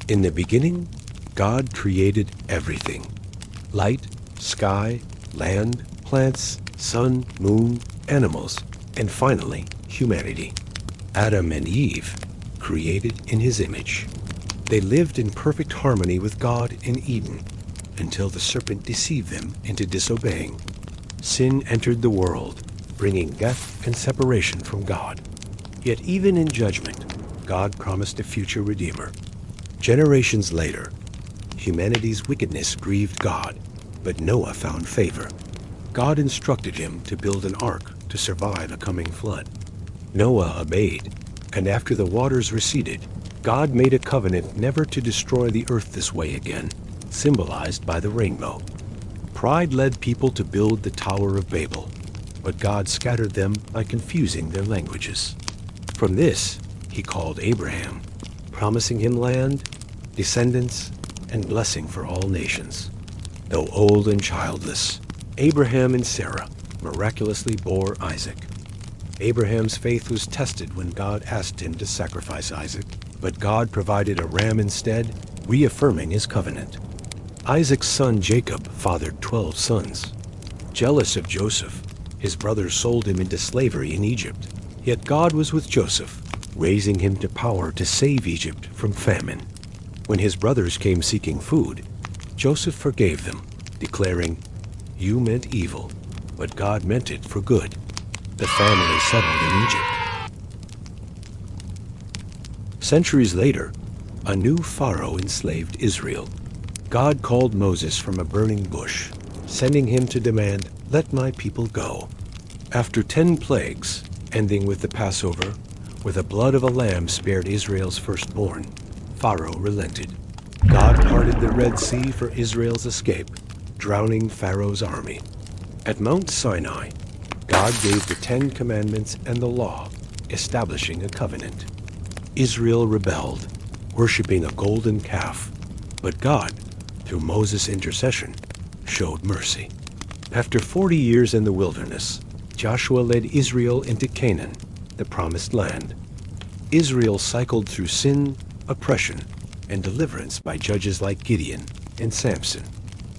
In the beginning, God created everything: light, sky, land, plants, sun, moon, animals, and finally, humanity. Adam and Eve, created in his image. They lived in perfect harmony with God in Eden until the serpent deceived them into disobeying. Sin entered the world, bringing death and separation from God. Yet even in judgment, God promised a future Redeemer. Generations later, humanity's wickedness grieved God, but Noah found favor. God instructed him to build an ark to survive a coming flood. Noah obeyed, and after the waters receded, God made a covenant never to destroy the earth this way again, symbolized by the rainbow. Pride led people to build the Tower of Babel, but God scattered them by confusing their languages. From this, he called Abraham, promising him land, descendants, and blessing for all nations. Though old and childless, Abraham and Sarah miraculously bore Isaac. Abraham's faith was tested when God asked him to sacrifice Isaac, but God provided a ram instead, reaffirming his covenant. Isaac's son Jacob fathered 12 sons. Jealous of Joseph, his brothers sold him into slavery in Egypt. Yet God was with Joseph, raising him to power to save Egypt from famine. When his brothers came seeking food, Joseph forgave them, declaring, "You meant evil, but God meant it for good." The family settled in Egypt. Centuries later, a new Pharaoh enslaved Israel. God called Moses from a burning bush, sending him to demand, "Let my people go." After 10 plagues, ending with the Passover, where the blood of a lamb spared Israel's firstborn, Pharaoh relented. God parted the Red Sea for Israel's escape, drowning Pharaoh's army. At Mount Sinai, God gave the 10 Commandments and the law, establishing a covenant. Israel rebelled, worshiping a golden calf, but God, through Moses' intercession, showed mercy. After 40 years in the wilderness, Joshua led Israel into Canaan, the promised land. Israel cycled through sin, oppression, and deliverance by judges like Gideon and Samson.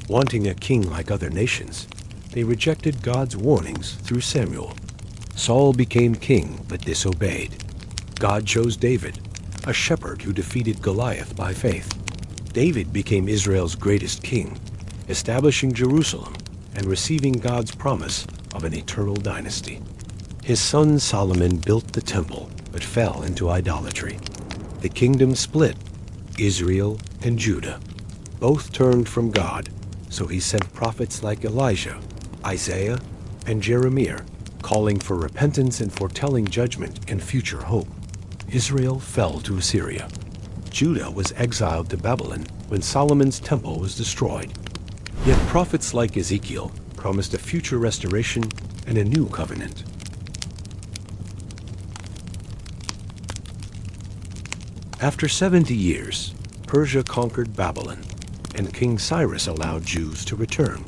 Wanting a king like other nations, they rejected God's warnings through Samuel. Saul became king but disobeyed. God chose David, a shepherd who defeated Goliath by faith. David became Israel's greatest king, establishing Jerusalem and receiving God's promise of an eternal dynasty. His son Solomon built the temple but fell into idolatry. The kingdom split, Israel and Judah. Both turned from God, so he sent prophets like Elijah, Isaiah, and Jeremiah, calling for repentance and foretelling judgment and future hope. Israel fell to Assyria. Judah was exiled to Babylon when Solomon's temple was destroyed. Yet prophets like Ezekiel promised a future restoration and a new covenant. After 70 years, Persia conquered Babylon, and King Cyrus allowed Jews to return.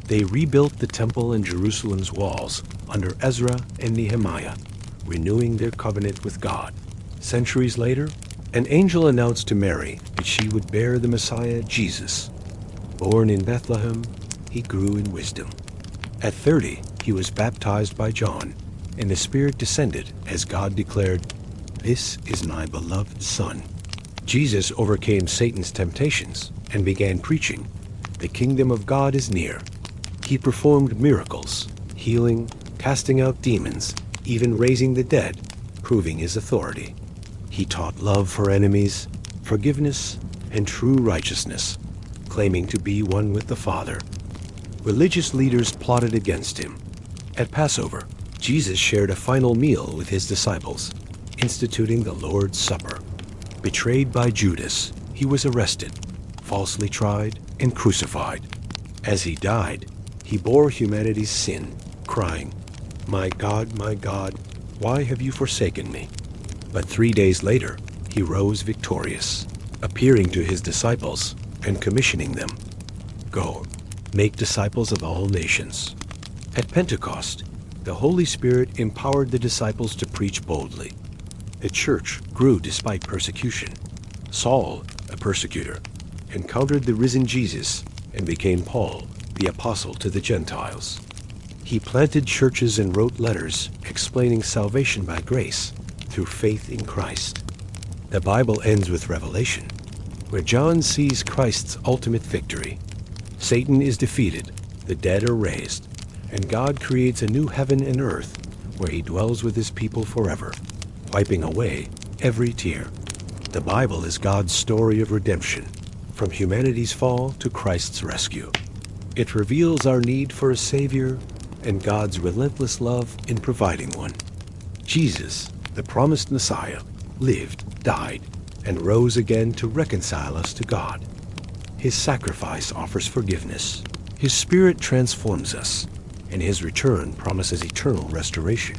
They rebuilt the temple and Jerusalem's walls under Ezra and Nehemiah, renewing their covenant with God. Centuries later, an angel announced to Mary that she would bear the Messiah, Jesus. Born in Bethlehem, he grew in wisdom. At 30, he was baptized by John, and the Spirit descended as God declared, "This is my beloved Son." Jesus overcame Satan's temptations and began preaching, "The kingdom of God is near." He performed miracles, healing, casting out demons, even raising the dead, proving his authority. He taught love for enemies, forgiveness, and true righteousness, claiming to be one with the Father. Religious leaders plotted against him. At Passover, Jesus shared a final meal with his disciples, instituting the Lord's Supper. Betrayed by Judas, he was arrested, falsely tried, and crucified. As he died, he bore humanity's sin, crying, my God, why have you forsaken me?" But 3 days later, he rose victorious, appearing to his disciples and commissioning them, "Go, make disciples of all nations." At Pentecost, the Holy Spirit empowered the disciples to preach boldly. The church grew despite persecution. Saul, a persecutor, encountered the risen Jesus and became Paul, the apostle to the Gentiles. He planted churches and wrote letters explaining salvation by grace through faith in Christ. The Bible ends with Revelation, where John sees Christ's ultimate victory. Satan is defeated, the dead are raised, and God creates a new heaven and earth where he dwells with his people forever, wiping away every tear. The Bible is God's story of redemption, from humanity's fall to Christ's rescue. It reveals our need for a Savior and God's relentless love in providing one. Jesus, the promised Messiah, lived, died, and rose again to reconcile us to God. His sacrifice offers forgiveness. His Spirit transforms us, and his return promises eternal restoration.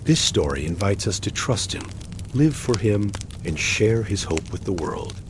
This story invites us to trust him, live for him, and share his hope with the world.